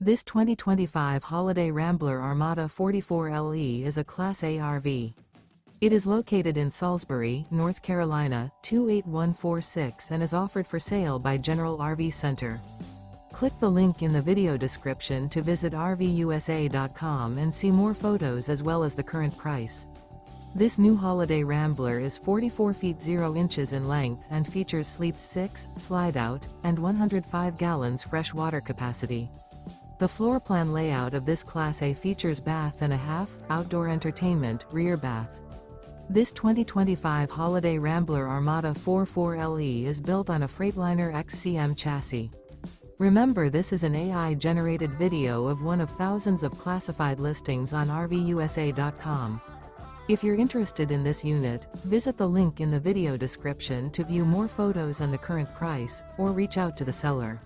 This 2025 Holiday Rambler Armada 44LE is a Class A RV. It is located in Salisbury, North Carolina, 28146 and is offered for sale by General RV Center. Click the link in the video description to visit RVUSA.com and see more photos as well as the current price. This new Holiday Rambler is 44 feet 0 inches in length and features Sleep 6, Slideout, and 105 gallons fresh water capacity. The floor plan layout of this Class A features bath and a half, outdoor entertainment, rear bath. This 2025 Holiday Rambler Armada 44LE is built on a Freightliner XCM chassis. Remember, this is an AI-generated video of one of thousands of classified listings on RVUSA.com. If you're interested in this unit, visit the link in the video description to view more photos and the current price, or reach out to the seller.